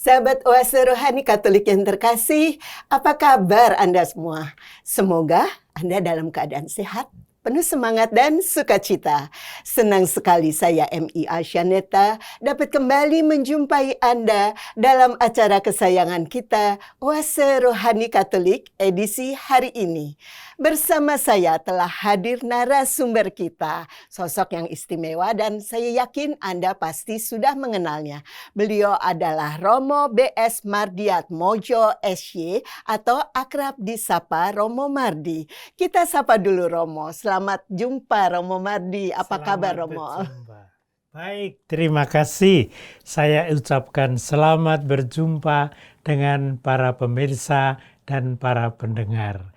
Sahabat Oase Rohani Katolik yang terkasih, apa kabar Anda semua? Semoga Anda dalam keadaan sehat, penuh semangat dan sukacita. Senang sekali saya MI Asyaneta dapat kembali menjumpai Anda dalam acara kesayangan kita, Oase Rohani Katolik edisi hari ini. Bersama saya telah hadir narasumber kita, sosok yang istimewa dan saya yakin Anda pasti sudah mengenalnya. Beliau adalah Romo B.S. Mardiatmojo SY atau akrab disapa Romo Mardi. Kita sapa dulu Romo. Selamat jumpa Romo Mardi. Apa kabar Romo? Berjumpa. Baik, terima kasih. Saya ucapkan selamat berjumpa dengan para pemirsa dan para pendengar.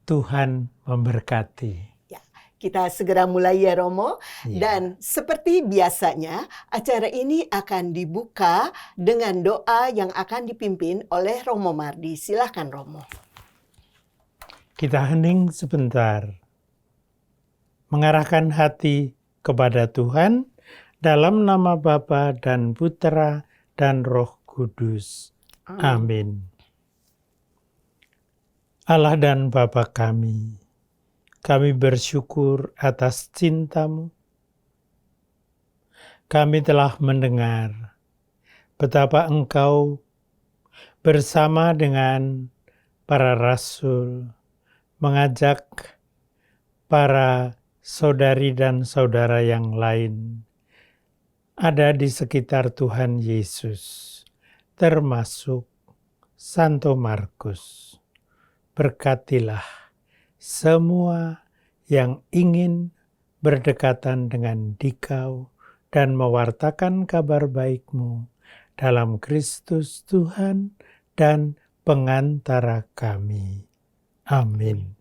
Tuhan memberkati. Ya, kita segera mulai ya Romo. Ya. Dan seperti biasanya acara ini akan dibuka dengan doa yang akan dipimpin oleh Romo Mardi. Silakan Romo. Kita hening sebentar. Mengarahkan hati kepada Tuhan dalam nama Bapa dan Putra dan Roh Kudus. Amin. Allah dan Bapa kami bersyukur atas cinta-Mu. Kami telah mendengar betapa Engkau bersama dengan para rasul mengajak para saudari dan saudara yang lain ada di sekitar Tuhan Yesus, termasuk Santo Markus. Berkatilah semua yang ingin berdekatan dengan Dikau dan mewartakan kabar baik-Mu dalam Kristus Tuhan dan pengantara kami. Amin.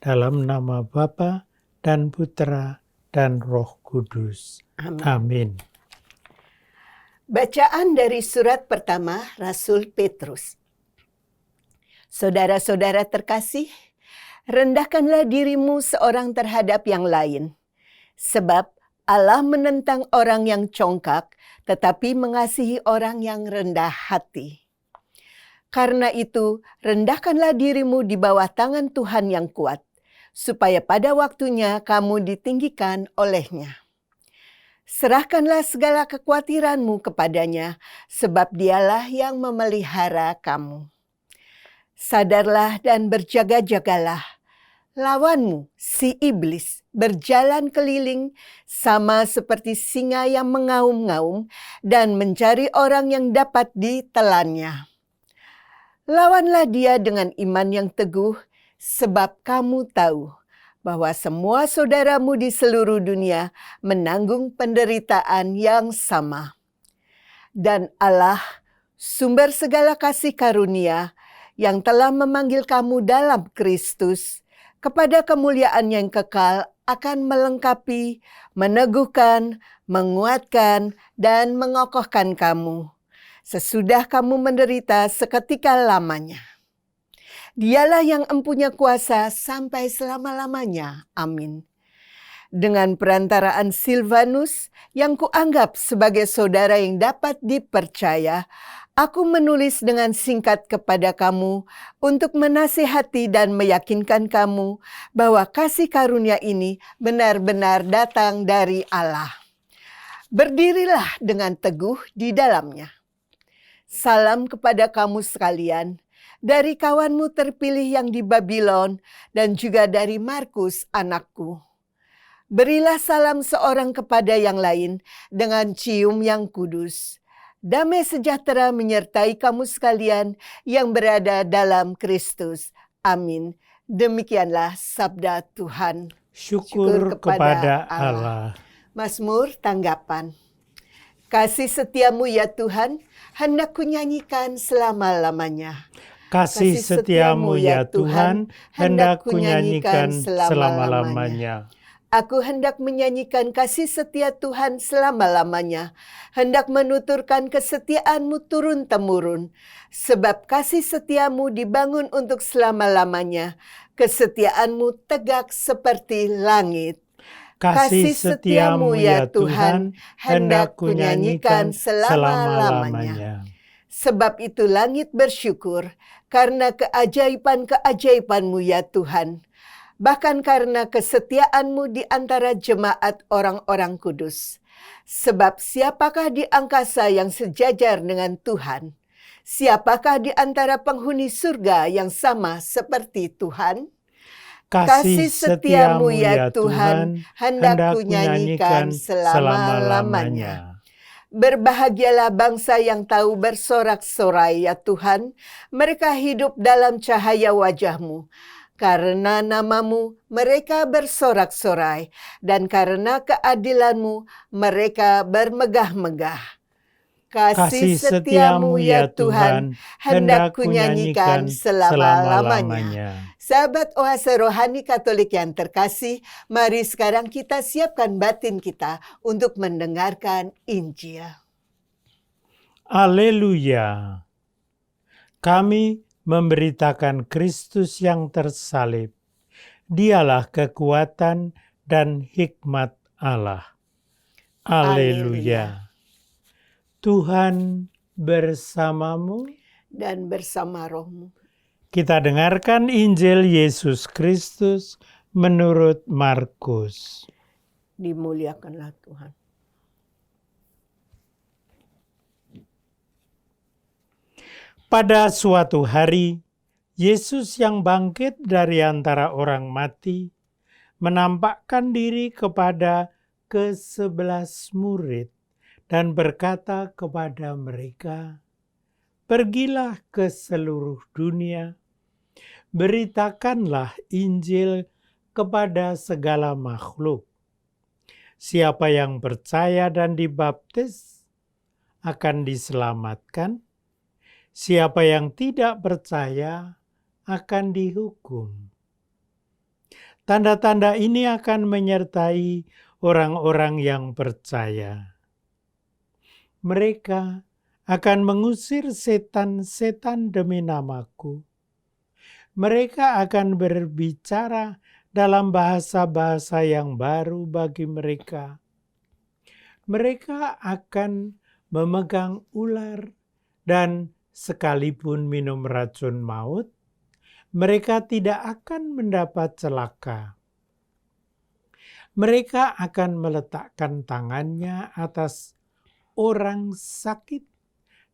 Dalam nama Bapa dan Putra dan Roh Kudus. Amin. Bacaan dari surat pertama Rasul Petrus. Saudara-saudara terkasih, rendahkanlah dirimu seorang terhadap yang lain. Sebab Allah menentang orang yang congkak, tetapi mengasihi orang yang rendah hati. Karena itu, rendahkanlah dirimu di bawah tangan Tuhan yang kuat, supaya pada waktunya kamu ditinggikan olehnya. Serahkanlah segala kekhawatiranmu kepadanya, sebab dialah yang memelihara kamu. Sadarlah dan berjaga-jagalah. Lawanmu, si iblis, berjalan keliling sama seperti singa yang mengaum-ngaum dan mencari orang yang dapat ditelannya. Lawanlah dia dengan iman yang teguh, sebab kamu tahu bahwa semua saudaramu di seluruh dunia menanggung penderitaan yang sama. Dan Allah, sumber segala kasih karunia, yang telah memanggil kamu dalam Kristus, kepada kemuliaan yang kekal akan melengkapi, meneguhkan, menguatkan, dan mengokohkan kamu, sesudah kamu menderita seketika lamanya. Dialah yang empunya kuasa sampai selama-lamanya. Amin. Dengan perantaraan Silvanus, yang kuanggap sebagai saudara yang dapat dipercaya, aku menulis dengan singkat kepada kamu untuk menasihati dan meyakinkan kamu bahwa kasih karunia ini benar-benar datang dari Allah. Berdirilah dengan teguh di dalamnya. Salam kepada kamu sekalian, dari kawanmu terpilih yang di Babylon dan juga dari Markus anakku. Berilah salam seorang kepada yang lain dengan cium yang kudus. Damai sejahtera menyertai kamu sekalian yang berada dalam Kristus. Amin. Demikianlah sabda Tuhan. Syukur kepada Allah. Mazmur tanggapan. Kasih setiamu ya Tuhan, hendak kunyanyikan selama-lamanya. Kasih setiamu ya Tuhan, hendak kunyanyikan selama-lamanya. Aku hendak menyanyikan kasih setia Tuhan selama-lamanya, hendak menuturkan kesetiaanmu turun-temurun, sebab kasih setiamu dibangun untuk selama-lamanya, kesetiaanmu tegak seperti langit. Kasih setiamu ya Tuhan, hendak kunyanyikan selama-lamanya. Sebab itu langit bersyukur karena keajaiban-keajaiban-Mu ya Tuhan, bahkan karena kesetiaan-Mu di antara jemaat orang-orang kudus. Sebab siapakah di angkasa yang sejajar dengan Tuhan? Siapakah di antara penghuni surga yang sama seperti Tuhan? Kasih setiamu ya Tuhan, hendak ku nyanyikan kunyanyikan selama-lamanya. Berbahagialah bangsa yang tahu bersorak-sorai ya Tuhan, mereka hidup dalam cahaya wajah-Mu. Karena nama-Mu mereka bersorak-sorai, dan karena keadilan-Mu mereka bermegah-megah. Kasih setiamu ya Tuhan, hendak ku nyanyikan selama-lamanya. Sahabat Oase Rohani Katolik yang terkasih, mari sekarang kita siapkan batin kita untuk mendengarkan Injil. Haleluya. Kami memberitakan Kristus yang tersalib. Dialah kekuatan dan hikmat Allah. Haleluya. Tuhan bersamamu Dan bersama rohmu. Kita dengarkan Injil Yesus Kristus menurut Markus. Dimuliakanlah Tuhan. Pada suatu hari, Yesus yang bangkit dari antara orang mati menampakkan diri kepada ke-11 murid dan berkata kepada mereka, "Pergilah ke seluruh dunia, beritakanlah Injil kepada segala makhluk. Siapa yang percaya dan dibaptis akan diselamatkan, siapa yang tidak percaya akan dihukum. Tanda-tanda ini akan menyertai orang-orang yang percaya. Mereka akan mengusir setan-setan demi namaku. Mereka akan berbicara dalam bahasa-bahasa yang baru bagi mereka. Mereka akan memegang ular dan sekalipun minum racun maut, mereka tidak akan mendapat celaka. Mereka akan meletakkan tangannya atas orang sakit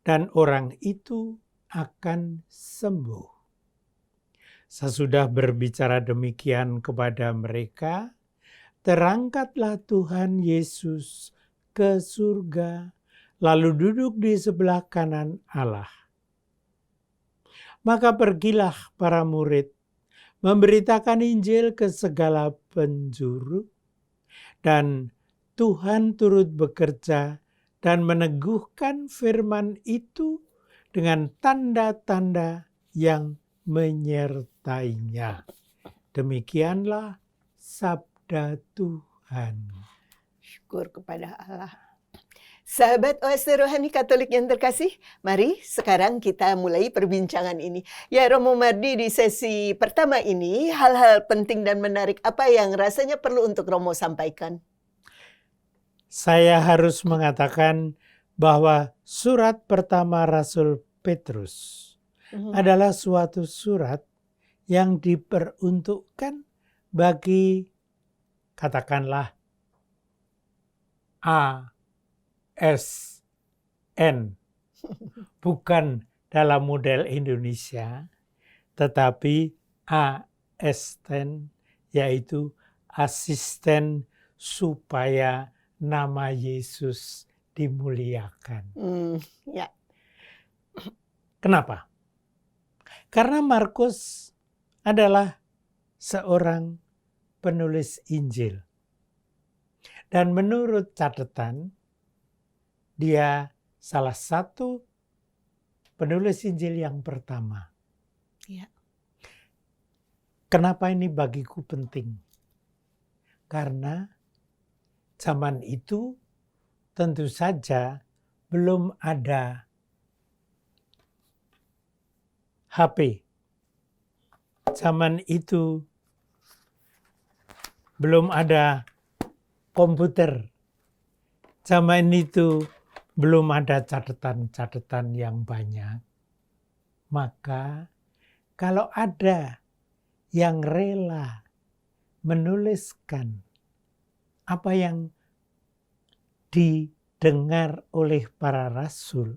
dan orang itu akan sembuh." Sesudah berbicara demikian kepada mereka, terangkatlah Tuhan Yesus ke surga, lalu duduk di sebelah kanan Allah. Maka pergilah para murid, memberitakan Injil ke segala penjuru, dan Tuhan turut bekerja dan meneguhkan firman itu dengan tanda-tanda yang menyertainya. Demikianlah sabda Tuhan. Syukur kepada Allah. Sahabat Oase Rohani Katolik yang terkasih, mari sekarang kita mulai perbincangan ini. Ya Romo Mardi, di sesi pertama ini hal-hal penting dan menarik apa yang rasanya perlu untuk Romo sampaikan? Saya harus mengatakan bahwa surat pertama Rasul Petrus adalah suatu surat yang diperuntukkan bagi, katakanlah, ASN, bukan dalam model Indonesia, tetapi ASN, yaitu asisten supaya nama Yesus dimuliakan. Ya. Kenapa? Karena Markus adalah seorang penulis Injil. Dan menurut catatan, dia salah satu penulis Injil yang pertama. Ya. Kenapa ini bagiku penting? Karena zaman itu tentu saja belum ada HP. Zaman itu belum ada komputer. Zaman itu belum ada catatan-catatan yang banyak. Maka kalau ada yang rela menuliskan apa yang didengar oleh para rasul,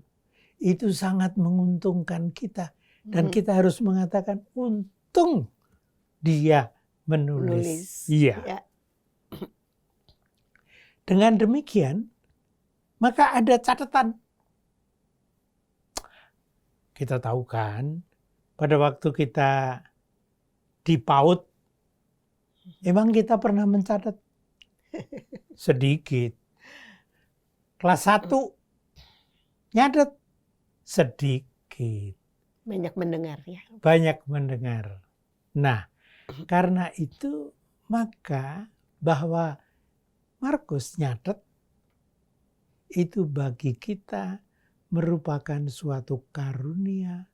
itu sangat menguntungkan kita. Dan kita harus mengatakan, untung dia menulis. Iya. Ya. Dengan demikian, maka ada catatan. Kita tahu kan, pada waktu kita di PAUD, emang kita pernah mencatat? Sedikit. Kelas 1, nyatet? Sedikit. Banyak mendengar ya. Banyak mendengar. Nah, karena itu maka bahwa Markus nyatet itu bagi kita merupakan suatu karunia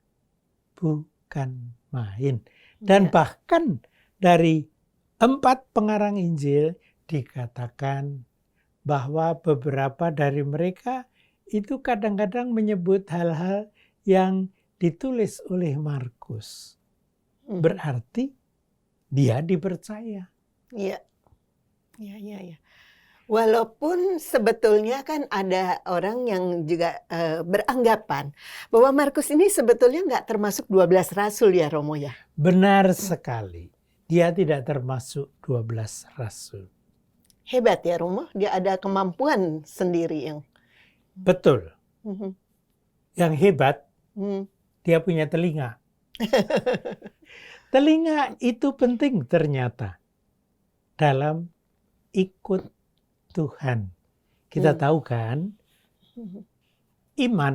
bukan main. Dan bahkan dari 4 pengarang Injil dikatakan bahwa beberapa dari mereka itu kadang-kadang menyebut hal-hal yang ditulis oleh Markus. Berarti dia dipercaya. Iya. Ya. Walaupun sebetulnya kan ada orang yang juga beranggapan bahwa Markus ini sebetulnya nggak termasuk 12 rasul ya Romo ya? Benar sekali. Dia tidak termasuk 12 rasul. Hebat ya Romo, dia ada kemampuan sendiri yang... Betul. Yang hebat, dia punya telinga. Telinga itu penting ternyata dalam ikut Tuhan. Kita tahu kan, iman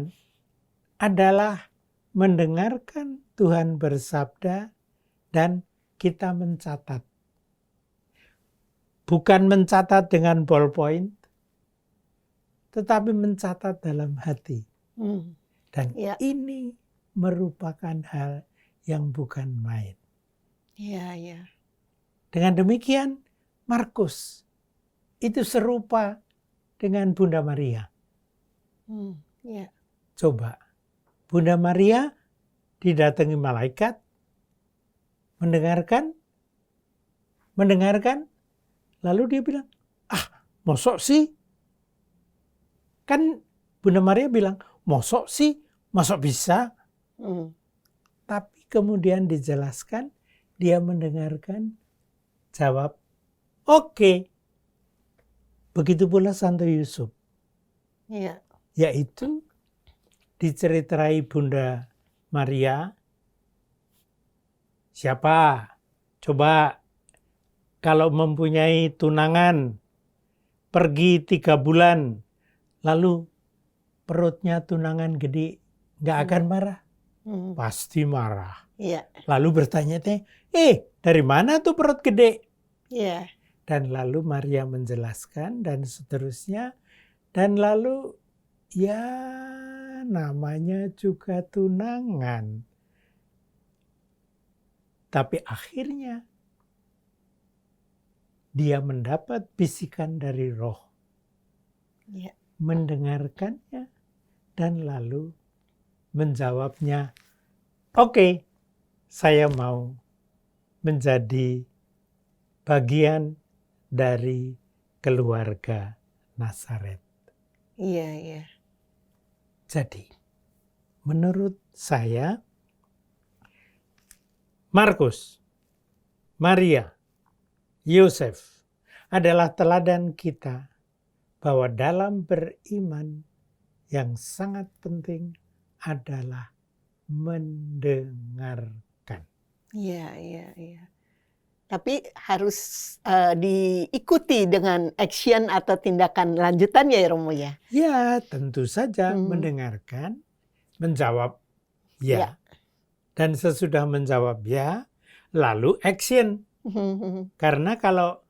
adalah mendengarkan Tuhan bersabda dan kita mencatat. Bukan mencatat dengan ballpoint, tetapi mencatat dalam hati. Dan ini merupakan hal yang bukan main. Iya. Dengan demikian, Markus itu serupa dengan Bunda Maria. Coba, Bunda Maria didatangi malaikat, mendengarkan, lalu dia bilang, mosok sih? Kan Bunda Maria bilang, mosok sih? Mosok bisa? Tapi kemudian dijelaskan, dia mendengarkan, jawab, oke. Begitu pula Santo Yusuf. Iya. Yaitu diceritai Bunda Maria. Siapa? Coba kalau mempunyai tunangan, pergi 3 bulan, lalu perutnya tunangan gede, nggak akan marah? Pasti marah. Iya. Lalu bertanya, dari mana tuh perut gede? Iya. Dan lalu Maria menjelaskan dan seterusnya. Dan lalu ya namanya juga tunangan. Tapi akhirnya dia mendapat bisikan dari Roh. Iya. Mendengarkannya dan lalu menjawabnya, oke, saya mau menjadi bagian dari keluarga Nazaret. Iya. Jadi, menurut saya, Markus, Maria, Yosef adalah teladan kita bahwa dalam beriman yang sangat penting adalah mendengarkan. Iya. Tapi harus diikuti dengan action atau tindakan lanjutan ya Romo ya? Ya, tentu saja mendengarkan, menjawab ya. Dan sesudah menjawab ya, lalu action. Karena kalau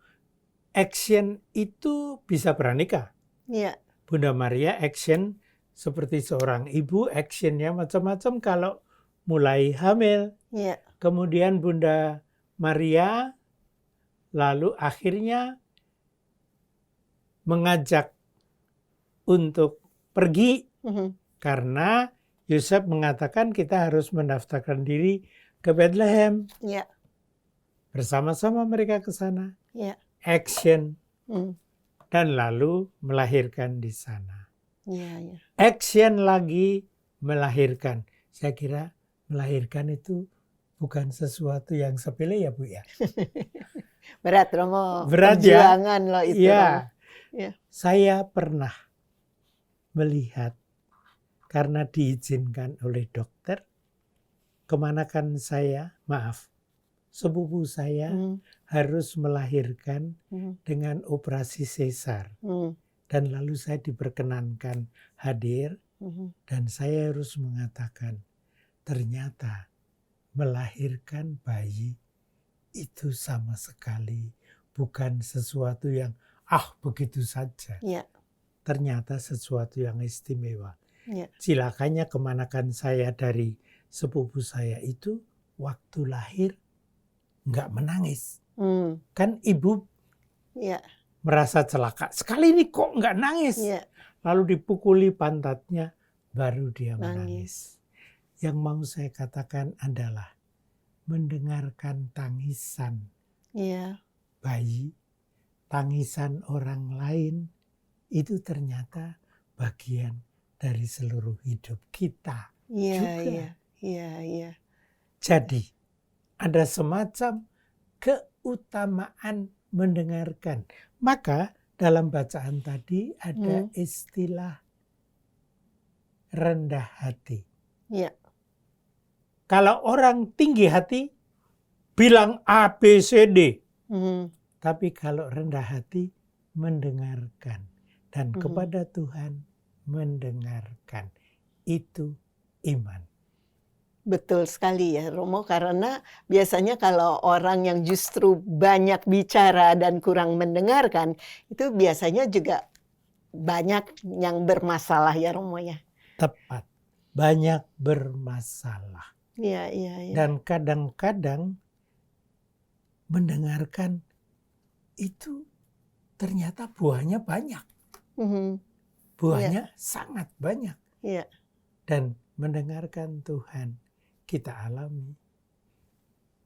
action itu bisa beraneka. Iya. Bunda Maria action seperti seorang ibu, actionnya macam-macam kalau mulai hamil. Iya. Kemudian Bunda Maria lalu akhirnya mengajak untuk pergi. Mhm. Karena Yusuf mengatakan kita harus mendaftarkan diri ke Bethlehem. Ya. Bersama-sama mereka ke sana. Ya. Action. Hmm. Dan lalu melahirkan di sana. Ya, ya. Action lagi melahirkan. Saya kira melahirkan itu bukan sesuatu yang sepele ya Bu ya. Berat Romo. Berat ya. Perjuangan loh itu Romo. Ya. Ya. Saya pernah melihat karena diizinkan oleh dokter, kemanakan saya, sepupu saya Hmm. harus melahirkan Hmm. dengan operasi sesar. Hmm. Dan lalu saya diperkenankan hadir Hmm. dan saya harus mengatakan, ternyata melahirkan bayi itu sama sekali bukan sesuatu yang begitu saja. Ya. Ternyata sesuatu yang istimewa. Ya. Silakannya kemanakan saya dari sepupu saya itu waktu lahir nggak menangis. Hmm. Kan ibu Ya. merasa celaka. Sekali ini kok nggak nangis. Ya. Lalu dipukuli pantatnya, baru dia Nangis. menangis. Yang mau saya katakan adalah mendengarkan tangisan Ya. bayi, tangisan orang lain, itu ternyata bagian dari seluruh hidup kita Ya. juga. Ya. Ya. Ya. Jadi ada semacam keutamaan mendengarkan. Maka dalam bacaan tadi ada istilah rendah hati. Ya. Kalau orang tinggi hati bilang A, B, C, D. Hmm. Tapi kalau rendah hati mendengarkan. Dan kepada Tuhan mendengarkan. Itu iman. Betul sekali ya Romo, karena biasanya kalau orang yang justru banyak bicara dan kurang mendengarkan, itu biasanya juga banyak yang bermasalah ya Romo ya. Tepat. Banyak bermasalah. Iya, iya, iya. Dan kadang-kadang mendengarkan itu ternyata buahnya banyak. Mhm. Buahnya sangat banyak. Iya. Dan mendengarkan Tuhan kita alami.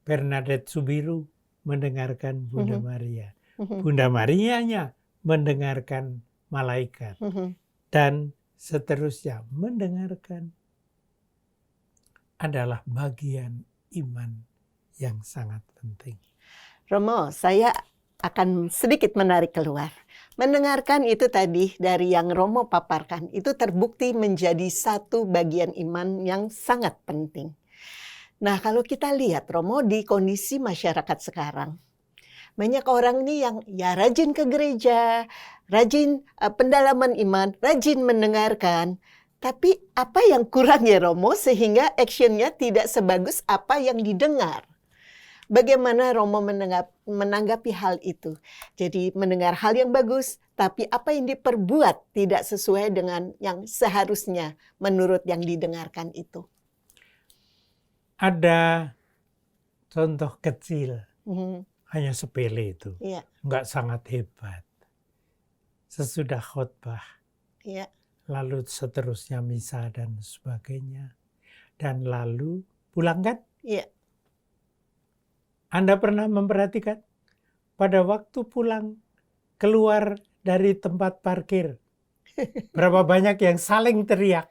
Bernadette Subiru mendengarkan Bunda Maria. Bunda Marianya mendengarkan malaikat. Dan seterusnya mendengarkan adalah bagian iman yang sangat penting. Romo, saya akan sedikit menarik keluar. Mendengarkan itu tadi dari yang Romo paparkan, itu terbukti menjadi satu bagian iman yang sangat penting. Nah, kalau kita lihat Romo di kondisi masyarakat sekarang, banyak orang nih yang ya rajin ke gereja, rajin pendalaman iman, rajin mendengarkan. Tapi apa yang kurang ya Romo sehingga actionnya tidak sebagus apa yang didengar? Bagaimana Romo menanggapi hal itu? Jadi mendengar hal yang bagus, tapi apa yang diperbuat tidak sesuai dengan yang seharusnya menurut yang didengarkan itu. Ada contoh kecil, hanya sepele itu, Iya. nggak sangat hebat. Sesudah khotbah, Iya. lalu seterusnya misa dan sebagainya, dan lalu pulang kan? Iya. Anda pernah memperhatikan pada waktu pulang keluar dari tempat parkir, berapa banyak yang saling teriak,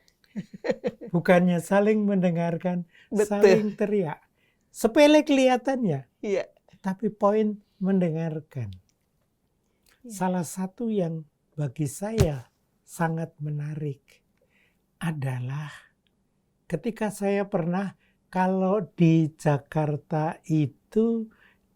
bukannya saling mendengarkan, Betul. saling teriak. Sepele kelihatannya, Iya. tapi poin mendengarkan. Salah satu yang bagi saya sangat menarik adalah ketika saya pernah, kalau di Jakarta itu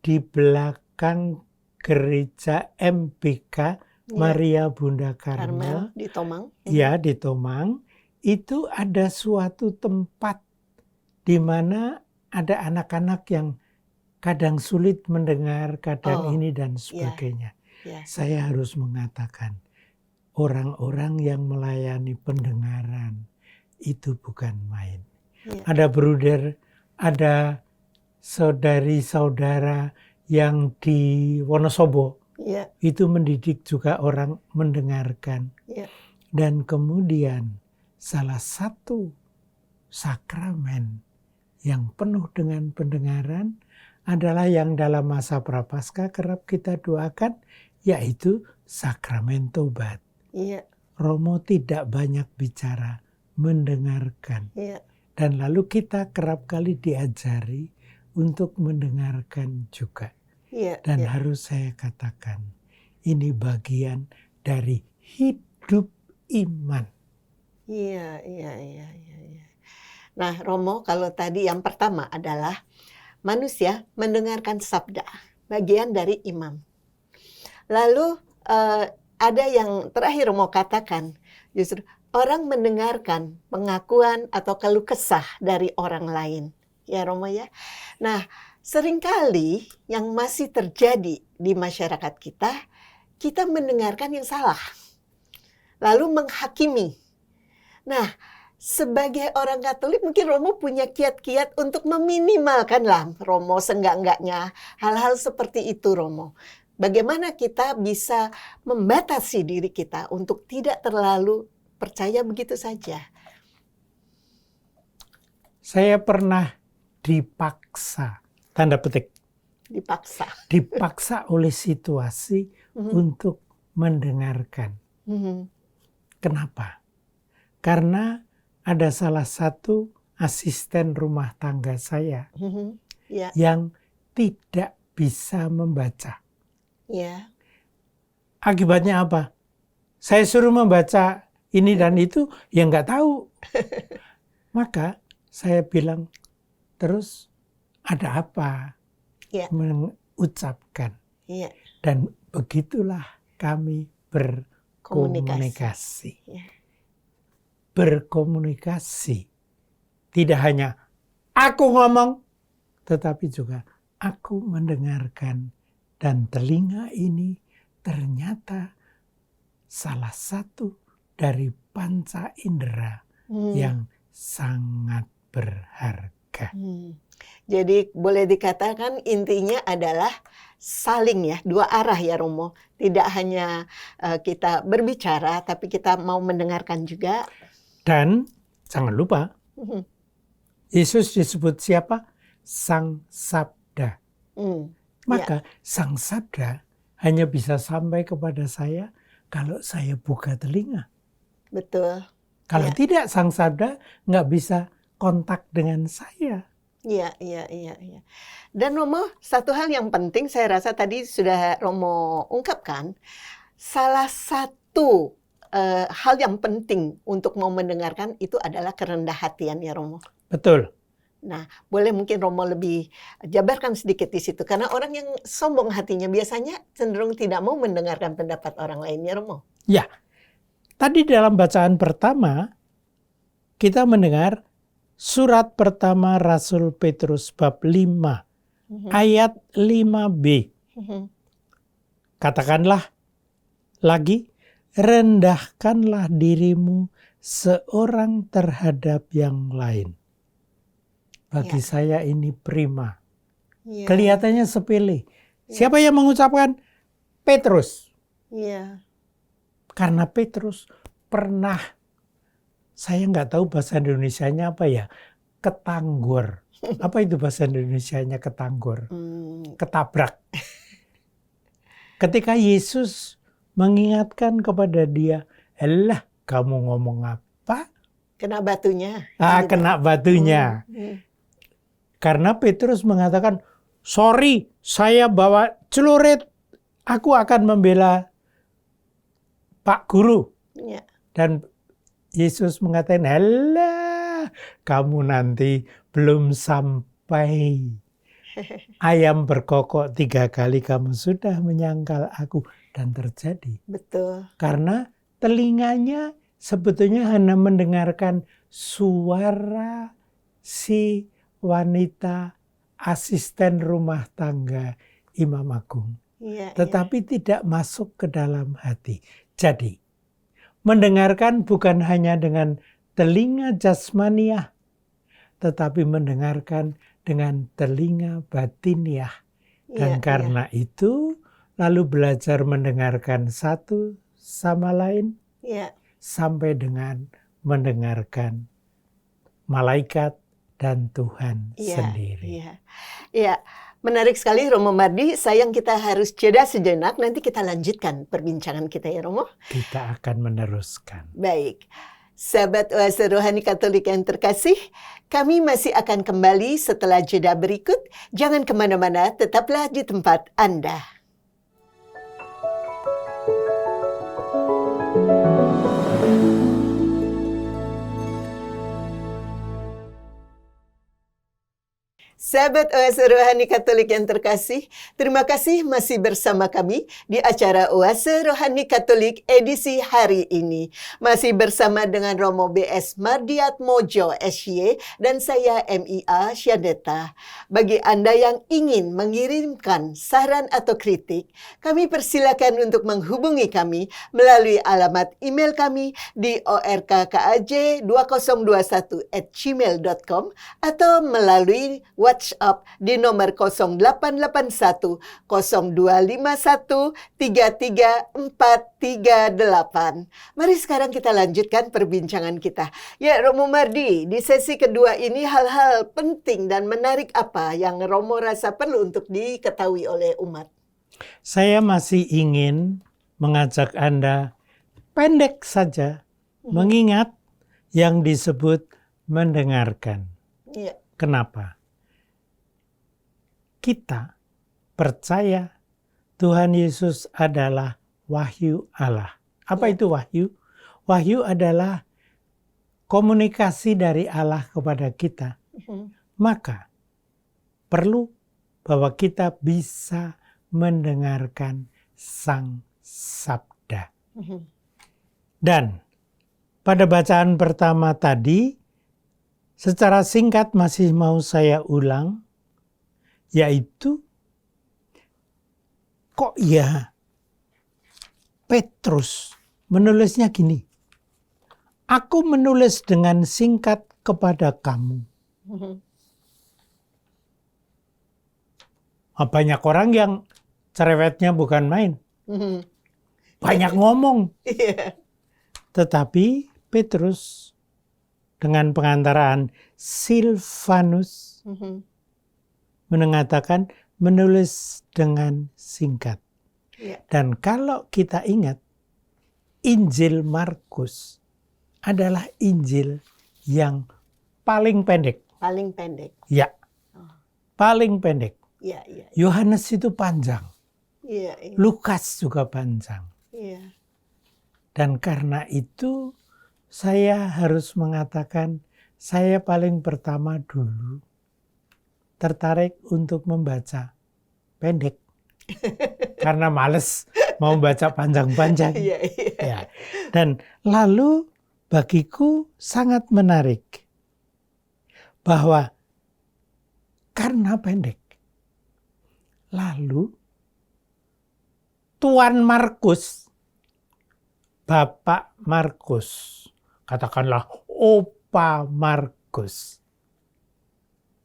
di belakang gereja MBK Maria Bunda Karmel di Tomang. Ya, di Tomang, itu ada suatu tempat di mana ada anak-anak yang kadang sulit mendengar, kadang ini dan sebagainya. Yeah. Saya harus mengatakan, orang-orang yang melayani pendengaran itu bukan main. Yeah. Ada bruder, ada saudari-saudara yang di Wonosobo, Yeah. itu mendidik juga orang mendengarkan. Yeah. Dan kemudian salah satu sakramen yang penuh dengan pendengaran adalah yang dalam masa Prapaskah kerap kita doakan, yaitu sakramen tobat. Iya, Romo tidak banyak bicara, mendengarkan. iya, Dan lalu kita kerap kali diajari untuk mendengarkan juga. iya, Dan iya. harus saya katakan, ini bagian dari hidup iman. Iya, iya, iya, iya, iya. Nah, Romo, kalau tadi yang pertama adalah manusia mendengarkan sabda, bagian dari imam. Lalu ada yang terakhir Romo katakan, justru orang mendengarkan pengakuan atau keluh kesah dari orang lain. Ya Romo ya. Nah, seringkali yang masih terjadi di masyarakat kita mendengarkan yang salah. Lalu menghakimi. Nah, sebagai orang Katolik mungkin Romo punya kiat-kiat untuk meminimalkan lah Romo seenggak-enggaknya hal-hal seperti itu Romo. Bagaimana kita bisa membatasi diri kita untuk tidak terlalu percaya begitu saja. Saya pernah dipaksa, tanda petik, Dipaksa. oleh situasi untuk mendengarkan. Kenapa? Karena ada salah satu asisten rumah tangga saya Ya, yang tidak bisa membaca. ya, Akibatnya apa? Saya suruh membaca ini dan itu, ya nggak tahu. Maka saya bilang, terus ada apa? Ya. Mengucapkan. ya, Dan begitulah kami berkomunikasi. Ya. Berkomunikasi. Tidak hanya aku ngomong, tetapi juga aku mendengarkan. Dan telinga ini ternyata salah satu dari panca indera yang sangat berharga. Jadi boleh dikatakan intinya adalah saling ya, dua arah ya Romo. Tidak hanya kita berbicara, tapi kita mau mendengarkan juga. Dan jangan lupa, Yesus disebut siapa? Sang Sabda. Maka Sang Sabda hanya bisa sampai kepada saya kalau saya buka telinga. Betul. Kalau tidak, Sang Sabda nggak bisa kontak dengan saya. Iya. Dan Romo, satu hal yang penting saya rasa tadi sudah Romo ungkapkan, salah satu hal yang penting untuk mau mendengarkan itu adalah kerendah hatian ya Romo. Betul. Nah, boleh mungkin Romo lebih jabarkan sedikit di situ. Karena orang yang sombong hatinya biasanya cenderung tidak mau mendengarkan pendapat orang lain ya Romo. Ya, tadi dalam bacaan pertama kita mendengar surat pertama Rasul Petrus bab 5 ayat 5b. Katakanlah lagi, rendahkanlah dirimu seorang terhadap yang lain. Bagi saya ini prima. Kelihatannya sepele. Siapa yang mengucapkan? Petrus. Karena Petrus pernah, saya nggak tahu bahasa Indonesianya apa ya, ketanggor. Apa itu bahasa Indonesianya ketanggor? Ketabrak. Ketika Yesus mengingatkan kepada dia, "Elah, kamu ngomong apa?" Kena batunya. Kena batunya. Karena Petrus mengatakan, "Sorry, saya bawa celurit. Aku akan membela Pak Guru." Dan Yesus mengatakan, "Alah, kamu nanti belum sampai. Ayam berkokok 3 kali kamu sudah menyangkal aku." Dan terjadi. Betul. Karena telinganya sebetulnya hanya mendengarkan suara si wanita asisten rumah tangga Imam Agung. Tetapi tidak masuk ke dalam hati. Jadi, mendengarkan bukan hanya dengan telinga jasmaniah, tetapi mendengarkan dengan telinga batiniah. Dan karena itu, lalu belajar mendengarkan satu sama lain. sampai dengan mendengarkan malaikat dan Tuhan sendiri. Iya, iya. Menarik sekali Romo Mardi. Sayang kita harus jeda sejenak. Nanti kita lanjutkan perbincangan kita ya Romo. Kita akan meneruskan. Baik. Sahabat Oase Rohani Katolik yang terkasih, kami masih akan kembali setelah jeda berikut. Jangan kemana-mana, tetaplah di tempat Anda. Sahabat Oase Rohani Katolik yang terkasih, terima kasih masih bersama kami di acara Oase Rohani Katolik edisi hari ini. Masih bersama dengan Romo B.S. Mardiatmojo SY dan saya MIA Syadeta. Bagi Anda yang ingin mengirimkan saran atau kritik, kami persilakan untuk menghubungi kami melalui alamat email kami di orkkaj2021@gmail.com atau melalui WhatsApp di nomor 0881 0251 33438. Mari sekarang kita lanjutkan perbincangan kita. Ya Romo Mardi, di sesi kedua ini hal-hal penting dan menarik apa yang Romo rasa perlu untuk diketahui oleh umat? Saya masih ingin mengajak Anda pendek saja mengingat yang disebut mendengarkan. Iya. Kenapa? Kita percaya Tuhan Yesus adalah wahyu Allah. Apa itu wahyu? Wahyu adalah komunikasi dari Allah kepada kita. Maka perlu bahwa kita bisa mendengarkan Sang Sabda. Dan pada bacaan pertama tadi, secara singkat masih mau saya ulang, yaitu kok ya Petrus menulisnya gini, aku menulis dengan singkat kepada kamu. Banyak orang yang cerewetnya bukan main. Banyak ngomong. Tetapi Petrus dengan pengantaraan Silvanus mengatakan menulis dengan singkat. Dan kalau kita ingat, Injil Markus adalah Injil yang paling pendek. Paling pendek. Ya, paling pendek. Iya. Yohanes itu panjang. Iya. Lukas juga panjang. Iya. Dan karena itu saya harus mengatakan saya paling pertama dulu tertarik untuk membaca pendek. Karena males mau baca panjang-panjang. Ya. Dan lalu bagiku sangat menarik bahwa karena pendek, lalu Tuan Markus, Bapak Markus, katakanlah Opa Markus,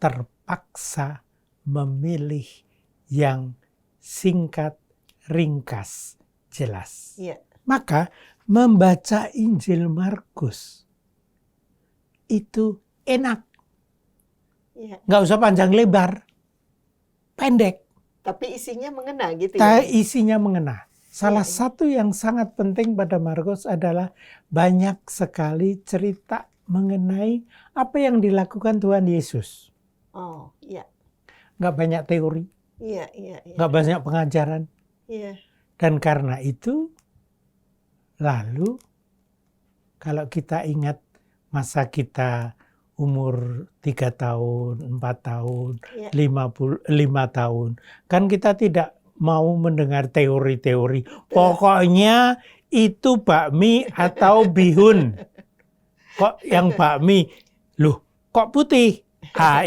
terpaksa memilih yang singkat, ringkas, jelas. Maka membaca Injil Markus itu enak. Nggak usah panjang lebar, pendek. Tapi isinya mengena gitu ya? Isinya mengena. Salah satu yang sangat penting pada Markus adalah banyak sekali cerita mengenai apa yang dilakukan Tuhan Yesus. Oh, iya. Nggak banyak teori. Iya. Nggak banyak pengajaran. Iya. Dan karena itu, lalu kalau kita ingat masa kita umur 3 tahun, 4 tahun, 5 tahun. Kan kita tidak mau mendengar teori-teori. Pokoknya itu bakmi atau bihun. Kok yang bakmi? Loh, kok putih?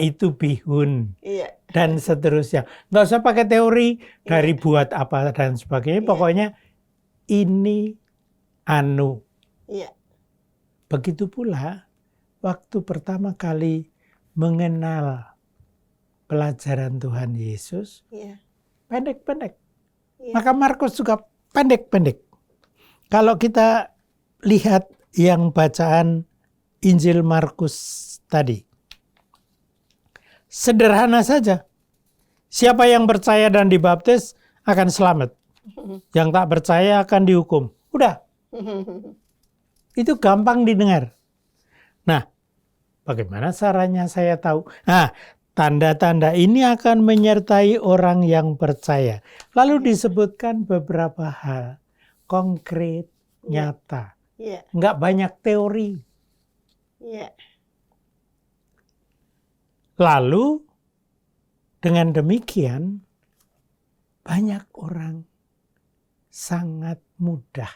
Itu bihun. Dan seterusnya. Nggak usah pakai teori dari buat apa dan sebagainya. Pokoknya ini anu. Begitu pula waktu pertama kali mengenal pelajaran Tuhan Yesus, pendek-pendek. Maka Markus juga pendek-pendek. Kalau kita lihat yang bacaan Injil Markus tadi. Sederhana saja. Siapa yang percaya dan dibaptis akan selamat. Yang tak percaya akan dihukum. Udah. Itu gampang didengar. Nah, bagaimana caranya saya tahu? Nah, tanda-tanda ini akan menyertai orang yang percaya. Lalu disebutkan beberapa hal konkret, nyata. Ya, Nggak banyak teori. ya, Lalu dengan demikian banyak orang sangat mudah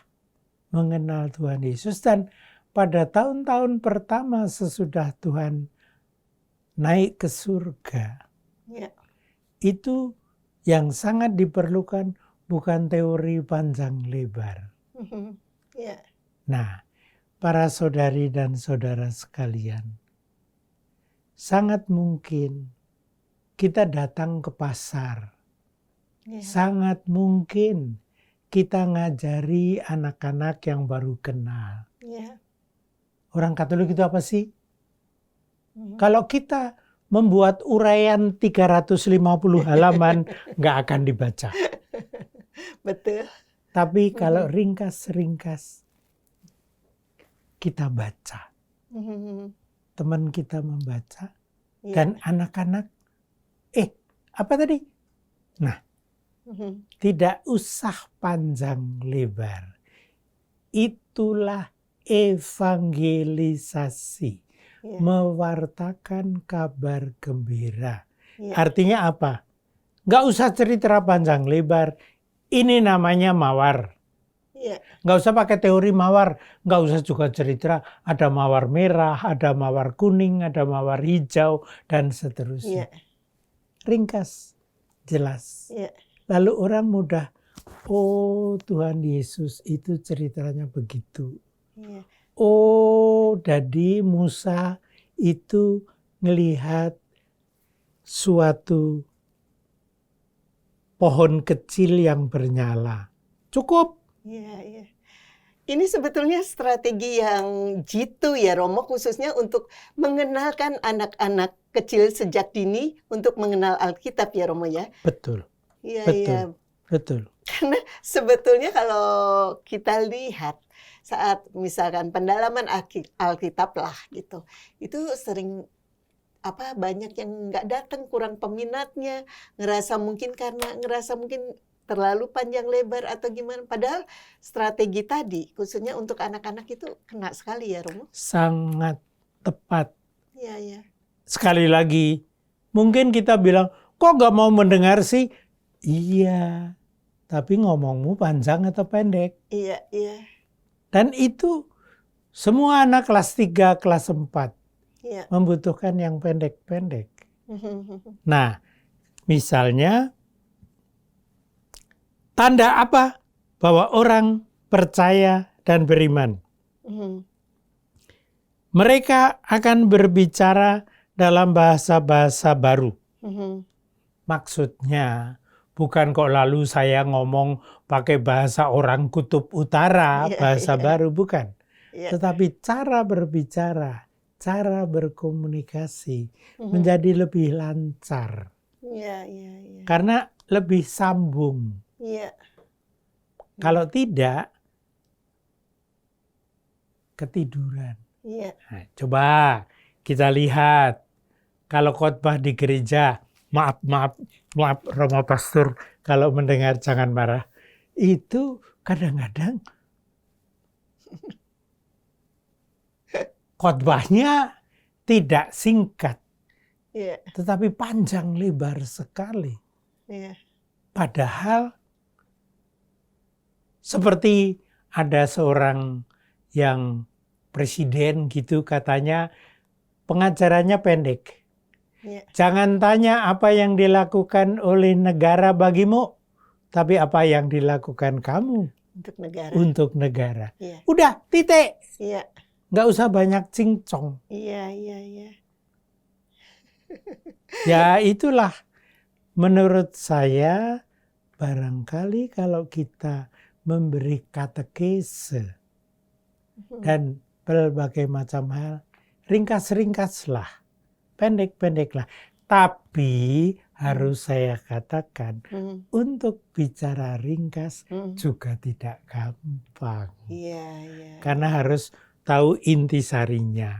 mengenal Tuhan Yesus. Dan pada tahun-tahun pertama sesudah Tuhan naik ke surga, ya, itu yang sangat diperlukan bukan teori panjang lebar. ya, Nah, para saudari dan saudara sekalian, sangat mungkin kita datang ke pasar. ya, Sangat mungkin kita ngajari anak-anak yang baru kenal. ya. Orang Katolik itu apa sih? Kalau kita membuat uraian 350 halaman, nggak akan dibaca. Betul. Tapi kalau ringkas-ringkas, kita baca. Teman kita membaca, Ya. dan anak-anak, apa tadi? Nah, tidak usah panjang lebar. Itulah evangelisasi. Ya. Mewartakan kabar gembira. Ya. Artinya apa? Nggak usah cerita panjang lebar. Ini namanya mawar. Ya. Nggak usah pakai teori mawar. Nggak usah juga cerita ada mawar merah, ada mawar kuning, ada mawar hijau, dan seterusnya. Ya. Ringkas, jelas. Ya. Lalu orang mudah, oh Tuhan Yesus itu ceritanya begitu. Ya. Oh, jadi Musa itu ngelihat suatu pohon kecil yang bernyala. Cukup. Ya, ya. Ini sebetulnya strategi yang jitu ya Romo, khususnya untuk mengenalkan anak-anak kecil sejak dini untuk mengenal Alkitab ya Romo ya. Betul, Iya, betul, iya. betul. Karena sebetulnya kalau kita lihat saat misalkan pendalaman Alkitab lah gitu, itu sering banyak yang nggak datang, kurang peminatnya, ngerasa mungkin terlalu panjang lebar atau gimana. Padahal strategi tadi, khususnya untuk anak-anak itu kena sekali ya Romo. Sangat tepat. Iya, iya. Sekali lagi, mungkin kita bilang, kok nggak mau mendengar sih? Iya, tapi ngomongmu panjang atau pendek? Iya, iya. Dan itu semua anak kelas 3, kelas 4 Iya. membutuhkan yang pendek-pendek. Nah, misalnya, tanda apa bahwa orang percaya dan beriman? Mereka akan berbicara dalam bahasa-bahasa baru. Maksudnya, bukan kok lalu saya ngomong pakai bahasa orang kutub utara, Iya, bahasa iya. baru, bukan. Iya. Tetapi cara berbicara, cara berkomunikasi menjadi lebih lancar. Iya, iya, iya. Karena lebih sambung. Iya. Kalau tidak, ketiduran. Iya. Nah, coba kita lihat. Kalau khotbah di gereja, maaf Romo Pastor, kalau mendengar jangan marah. Itu kadang-kadang khotbahnya tidak singkat, Iya. tetapi panjang lebar sekali. Iya. Padahal seperti ada seorang yang presiden gitu katanya pengajarannya pendek. Iya. Jangan tanya apa yang dilakukan oleh negara bagimu, tapi apa yang dilakukan kamu Untuk negara. untuk negara. Iya. Udah, titik. Iya. Nggak usah banyak cincong. Iya, iya, iya. Ya itulah menurut saya barangkali kalau kita memberi katekese dan berbagai macam hal, ringkas-ringkaslah, pendek-pendeklah. Tapi harus saya katakan, untuk bicara ringkas juga tidak gampang. Iya. Karena harus tahu intisarinya.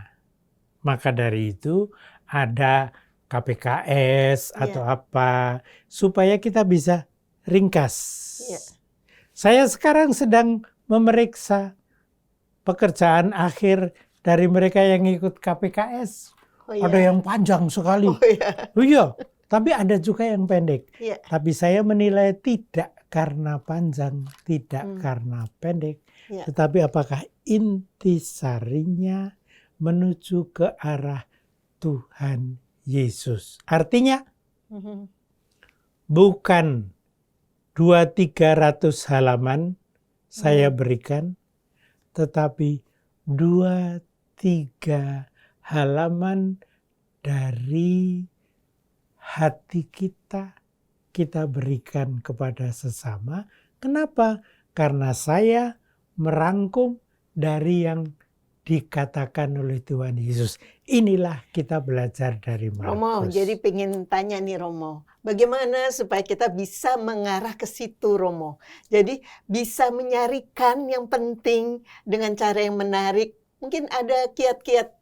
Maka dari itu ada KPKS atau apa, supaya kita bisa ringkas. Iya. Saya sekarang sedang memeriksa pekerjaan akhir dari mereka yang ikut KPKS. Oh, iya. Ada yang panjang sekali. Oh, iya. Iya, tapi ada juga yang pendek. Iya. Tapi saya menilai tidak karena panjang, tidak karena pendek. Iya. Tetapi apakah intisarinya menuju ke arah Tuhan Yesus. Artinya bukan 200-300 halaman saya berikan, tetapi 2-3 halaman dari hati kita berikan kepada sesama. Kenapa? Karena saya merangkum dari yang dikatakan oleh Tuhan Yesus. Inilah kita belajar dari Markus. Romo, jadi pengen tanya nih Romo, bagaimana supaya kita bisa mengarah ke situ Romo? Jadi bisa menyarikan yang penting dengan cara yang menarik. Mungkin ada kiat-kiat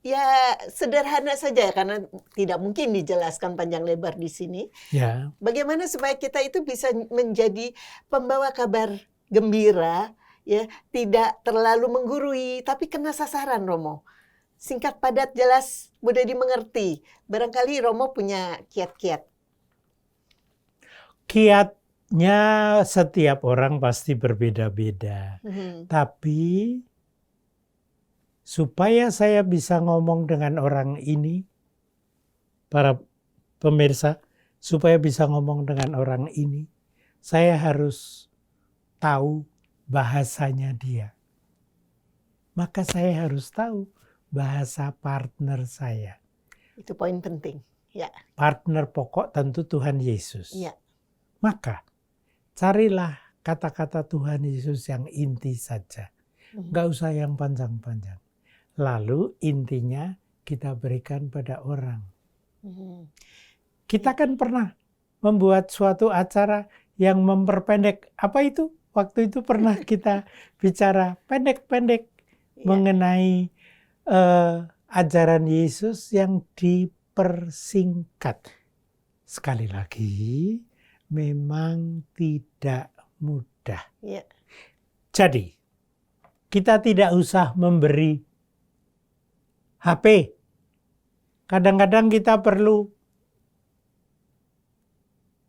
ya sederhana saja karena tidak mungkin dijelaskan panjang lebar di sini. Ya. Bagaimana supaya kita itu bisa menjadi pembawa kabar gembira, ya, tidak terlalu menggurui, tapi kena sasaran, Romo. Singkat, padat, jelas, mudah dimengerti. Barangkali Romo punya kiat-kiat. Kiatnya setiap orang pasti berbeda-beda. Tapi supaya saya bisa ngomong dengan orang ini, para pemirsa, supaya bisa ngomong dengan orang ini, saya harus tahu bahasanya dia. Maka saya harus tahu bahasa partner saya. Itu poin penting. Ya. Partner pokok tentu Tuhan Yesus. Ya. Maka carilah kata-kata Tuhan Yesus yang inti saja. Nggak usah yang panjang-panjang. Lalu intinya kita berikan pada orang. Kita kan pernah membuat suatu acara yang memperpendek. Apa itu? Waktu itu pernah kita bicara pendek-pendek mengenai ajaran Yesus yang dipersingkat. Sekali lagi, memang tidak mudah. Ya. Jadi, kita tidak usah memberi HP. Kadang-kadang kita perlu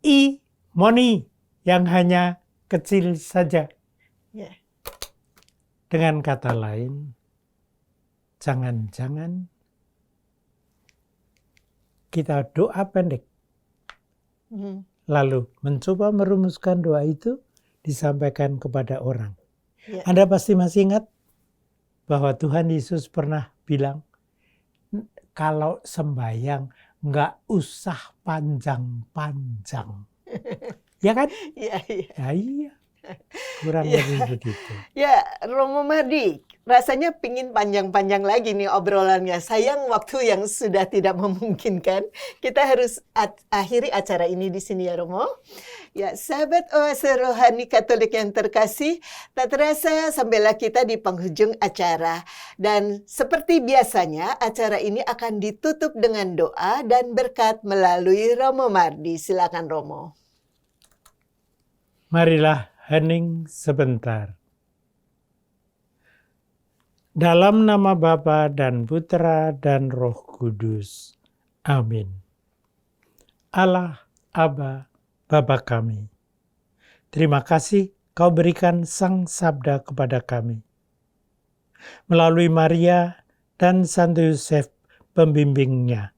e-money yang hanya kecil saja. Ya. Dengan kata lain, jangan-jangan kita doa pendek. Lalu mencoba merumuskan doa itu disampaikan kepada orang. Ya. Anda pasti masih ingat bahwa Tuhan Yesus pernah bilang, kalau sembahyang nggak usah panjang-panjang. Ya kan? Ya, ya. Ya, iya. Kurang lebih begitu. Ya, Romo Mardi, rasanya pingin panjang-panjang lagi nih obrolannya. Sayang waktu yang sudah tidak memungkinkan. Kita harus akhiri acara ini di sini ya Romo. Ya, sahabat Oase Rohani Katolik yang terkasih, tak terasa sampailah kita di penghujung acara. Dan seperti biasanya, acara ini akan ditutup dengan doa dan berkat melalui Romo Mardi. Silakan Romo. Marilah hening sebentar. Dalam nama Bapa dan Putra dan Roh Kudus. Amin. Allah, Aba, Bapa kami. Terima kasih Kau berikan Sang Sabda kepada kami. Melalui Maria dan Santo Yosef pembimbingnya.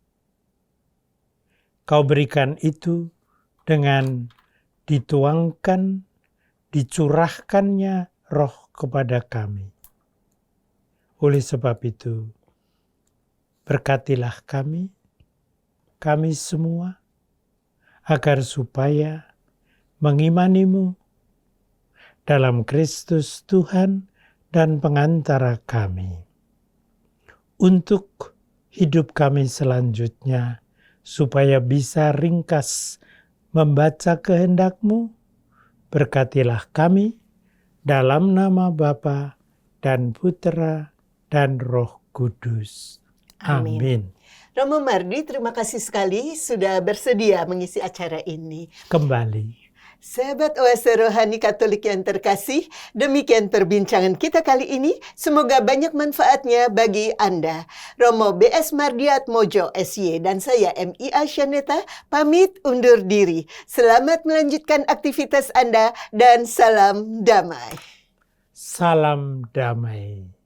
Kau berikan itu dengan dituangkan, dicurahkannya roh kepada kami. Oleh sebab itu, berkatilah kami semua, agar supaya mengimanimu dalam Kristus Tuhan dan pengantara kami. untuk hidup kami selanjutnya, supaya bisa ringkas membaca kehendak-Mu. Berkatilah kami dalam nama Bapa dan Putera dan Roh Kudus. Amin. Amin. Romo Mardi, terima kasih sekali sudah bersedia mengisi acara ini. Kembali. Sahabat Oase Rohani Katolik yang terkasih, demikian perbincangan kita kali ini. Semoga banyak manfaatnya bagi Anda. Romo B.S. Mardiatmojo SY dan saya M.I.A. Syaneta pamit undur diri. Selamat melanjutkan aktivitas Anda dan salam damai. Salam damai.